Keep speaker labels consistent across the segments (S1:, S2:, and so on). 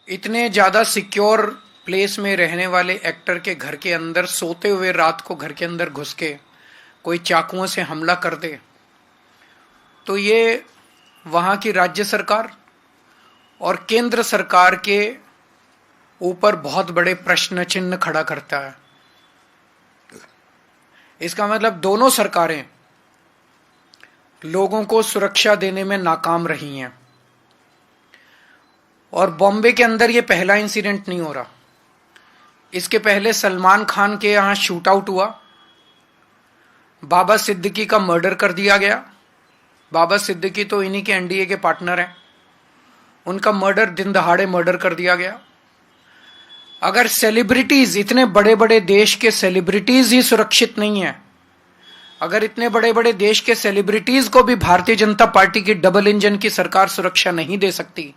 S1: इतने ज्यादा secure place में रहने वाले एक्टर के घर के अंदर सोते हुए रात को घर के अंदर घुस के कोई चाकुओं से हमला कर दे, तो ये वहां की राज्य सरकार और केंद्र सरकार के ऊपर बहुत बड़े प्रश्न चिन्ह खड़ा करता है। इसका मतलब दोनों सरकारें लोगों को सुरक्षा देने में नाकाम रही हैं। और बॉम्बे के अंदर ये पहला इंसिडेंट नहीं हो रहा। इसके पहले सलमान खान के यहां शूट आउट हुआ, बाबा सिद्दीकी का मर्डर कर दिया गया। बाबा सिद्दीकी तो इन्हीं के एनडीए के पार्टनर हैं, उनका मर्डर दिन दहाड़े मर्डर कर दिया गया। अगर सेलिब्रिटीज, इतने बड़े बड़े देश के सेलिब्रिटीज ही सुरक्षित नहीं है, अगर इतने बड़े बड़े देश के सेलिब्रिटीज को भी भारतीय जनता पार्टी की डबल इंजन की सरकार सुरक्षा नहीं दे सकती,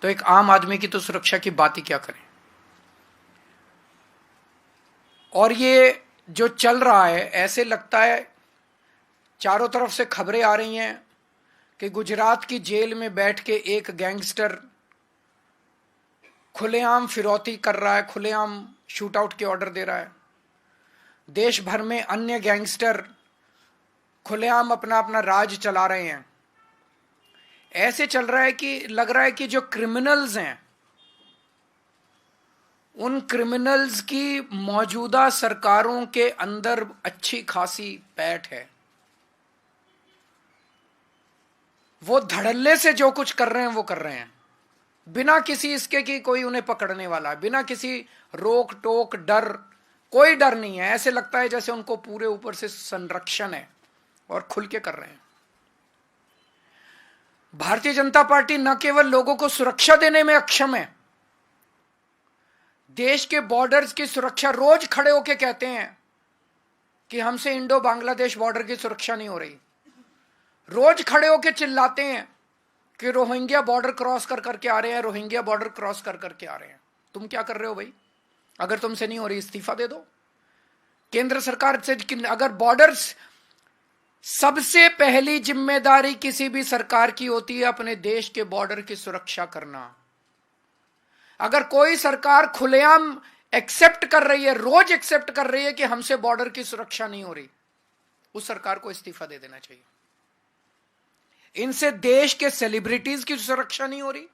S1: तो एक आम आदमी की तो सुरक्षा की बात ही क्या करें। और ये जो चल रहा है, ऐसे लगता है चारों तरफ से खबरें आ रही हैं कि गुजरात की जेल में बैठ के एक गैंगस्टर खुलेआम फिरौती कर रहा है, खुलेआम शूट आउट के ऑर्डर दे रहा है। देश भर में अन्य गैंगस्टर खुलेआम अपना अपना राज चला रहे हैं। ऐसे चल रहा है कि लग रहा है कि जो क्रिमिनल्स हैं, उन क्रिमिनल्स की मौजूदा सरकारों के अंदर अच्छी खासी पैठ है। वो धड़ल्ले से जो कुछ कर रहे हैं वो कर रहे हैं, बिना किसी इसके कि कोई उन्हें पकड़ने वाला है, बिना किसी रोक टोक डर, कोई डर नहीं है। ऐसे लगता है जैसे उनको पूरे ऊपर से संरक्षण है और खुल के कर रहे हैं। भारतीय जनता पार्टी न केवल लोगों को सुरक्षा देने में अक्षम है, देश के बॉर्डर्स की सुरक्षा, रोज खड़े होके कहते हैं कि हमसे इंडो बांग्लादेश बॉर्डर की सुरक्षा नहीं हो रही। रोज खड़े होके चिल्लाते हैं कि रोहिंग्या बॉर्डर क्रॉस कर करके आ रहे हैं, रोहिंग्या बॉर्डर क्रॉस कर करके आ रहे हैं। तुम क्या कर रहे हो भाई? अगर तुमसे नहीं हो रही, इस्तीफा दे दो केंद्र सरकार से। अगर बॉर्डर्स, सबसे पहली जिम्मेदारी किसी भी सरकार की होती है अपने देश के बॉर्डर की सुरक्षा करना। अगर कोई सरकार खुलेआम एक्सेप्ट कर रही है, रोज एक्सेप्ट कर रही है कि हमसे बॉर्डर की सुरक्षा नहीं हो रही, उस सरकार को इस्तीफा दे देना चाहिए। इनसे देश के सेलिब्रिटीज की सुरक्षा नहीं हो रही,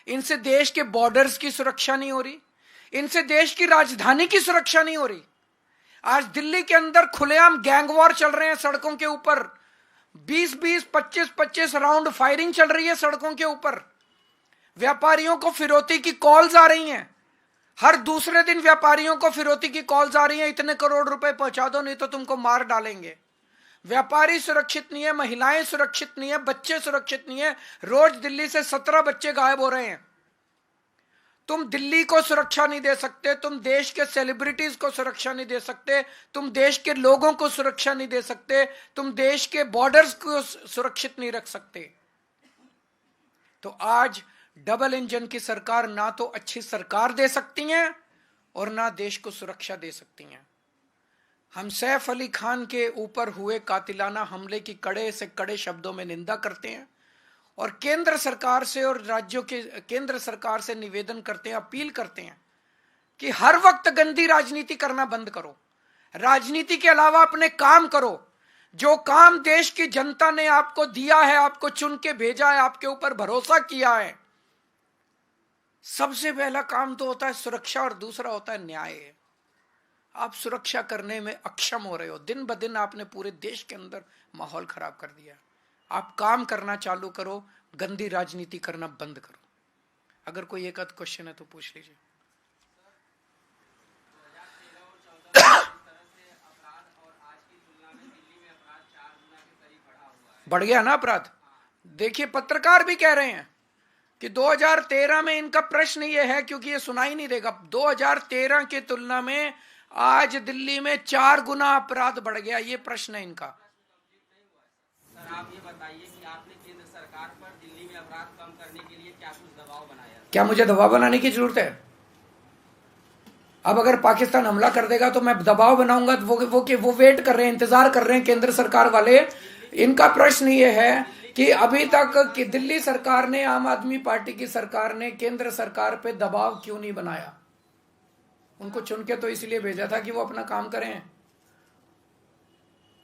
S1: इनसे देश के बॉर्डर्स की सुरक्षा नहीं हो रही, इनसे देश की राजधानी की सुरक्षा नहीं हो रही। आज दिल्ली के अंदर खुलेआम गैंग वॉर चल रहे हैं सड़कों के ऊपर, 20-20, 25-25 राउंड फायरिंग चल रही है सड़कों के ऊपर। व्यापारियों को फिरौती की कॉल्स आ रही हैं, हर दूसरे दिन व्यापारियों को फिरौती की कॉल्स आ रही हैं, इतने करोड़ रुपए पहुंचा दो नहीं तो तुमको मार डालेंगे। व्यापारी सुरक्षित नहीं है, महिलाएं सुरक्षित नहीं है, बच्चे सुरक्षित नहीं है। रोज दिल्ली से 17 बच्चे गायब हो रहे हैं। तुम दिल्ली को सुरक्षा नहीं दे सकते, तुम देश के सेलिब्रिटीज को सुरक्षा नहीं दे सकते, तुम देश के लोगों को सुरक्षा नहीं दे सकते, तुम देश के बॉर्डर्स को सुरक्षित नहीं रख सकते। तो आज डबल इंजन की सरकार ना तो अच्छी सरकार दे सकती हैं और ना देश को सुरक्षा दे सकती हैं। हम सैफ अली खान के ऊपर हुए कातिलाना हमले की कड़े से कड़े शब्दों में निंदा करते हैं और केंद्र सरकार से और राज्यों के केंद्र सरकार से निवेदन करते हैं, अपील करते हैं कि हर वक्त गंदी राजनीति करना बंद करो, राजनीति के अलावा अपने काम करो। जो काम देश की जनता ने आपको दिया है, आपको चुन के भेजा है, आपके ऊपर भरोसा किया है, सबसे पहला काम तो होता है सुरक्षा और दूसरा होता है न्याय। आप सुरक्षा करने में अक्षम हो रहे हो, दिन ब दिन आपने पूरे देश के अंदर माहौल खराब कर दिया। आप काम करना चालू करो, गंदी राजनीति करना बंद करो। अगर कोई एक आध क्वेश्चन है तो पूछ लीजिए। बढ़ गया ना अपराध? देखिए, पत्रकार भी कह रहे हैं कि 2013 में इनका प्रश्न ये है, क्योंकि ये सुनाई नहीं देगा, 2013 की तुलना में आज दिल्ली में 4 गुना अपराध बढ़ गया, ये प्रश्न है इनका।
S2: सर, आप ये बताइए कि आपने केंद्र सरकार पर दिल्ली में अपराध कम करने के लिए क्या कुछ दबाव बनाया?
S1: क्या मुझे दबाव बनाने की जरूरत है? अब अगर पाकिस्तान हमला कर देगा तो मैं दबाव बनाऊंगा? वो वेट कर रहे हैं, इंतजार कर रहे हैं केंद्र सरकार वाले। इनका प्रश्न ये है कि अभी तक कि दिल्ली सरकार ने, आम आदमी पार्टी की सरकार ने केंद्र सरकार पे दबाव क्यों नहीं बनाया? उनको चुन के तो इसलिए भेजा था कि वो अपना काम करें।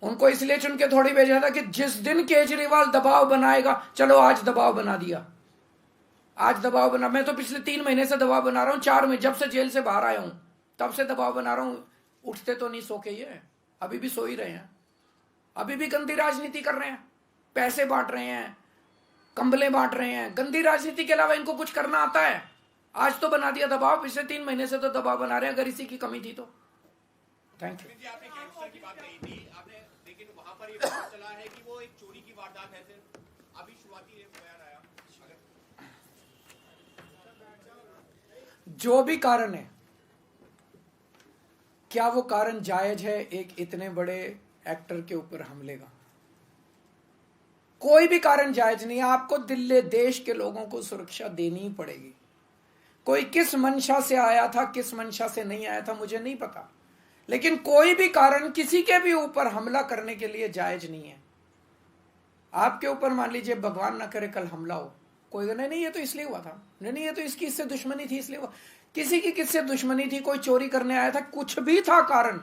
S1: उनको इसलिए चुन के थोड़ी भेजा था कि जिस दिन केजरीवाल दबाव बनाएगा, चलो आज दबाव बना दिया, आज दबाव बना। मैं तो पिछले 3 महीने से दबाव बना रहा हूं, 4 महीने जब से जेल से बाहर आया हूं तब से दबाव बना रहा हूं। उठते तो नहीं सो के, ये अभी भी सो ही रहे हैं, अभी भी गंदी राजनीति कर रहे हैं, पैसे बांट रहे हैं, कंबले बांट रहे हैं। गंदी राजनीति के अलावा इनको कुछ करना आता है? आज तो बना दिया दबाव, पिछले 3 महीने से तो दबाव बना रहे हैं, अगर इसी की कमी थी तो। Thank you.
S3: आपने गैंगस्टर की बात कही थी, आपने, लेकिन वहां पर ये पता चला है कि वो एक चोरी की वारदात है। सिर्फ अभी शुरुआती एक बयान आया।
S1: जो भी कारण है, क्या वो कारण जायज है एक इतने बड़े एक्टर के ऊपर हमले का? कोई भी कारण जायज नहीं है। आपको दिल्ली देश के लोगों को सुरक्षा देनी ही पड़ेगी। कोई किस मंशा से आया था, किस मंशा से नहीं आया था, मुझे नहीं पता, लेकिन कोई भी कारण किसी के भी ऊपर हमला करने के लिए जायज नहीं है। आपके ऊपर मान लीजिए भगवान ना करे कल हमला हो, कोई नहीं ये तो इसलिए हुआ था, नहीं ये तो इसकी इससे दुश्मनी थी इसलिए हुआ। किसी की किससे दुश्मनी थी? कोई चोरी करने आया था, कुछ भी था कारण,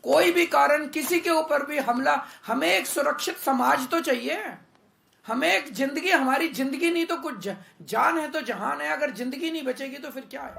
S1: कोई भी कारण, किसी के ऊपर भी हमला। हमें एक सुरक्षित समाज तो चाहिए, हमें एक जिंदगी, हमारी जिंदगी नहीं तो कुछ जान है तो जहान है। अगर जिंदगी नहीं बचेगी तो फिर क्या है?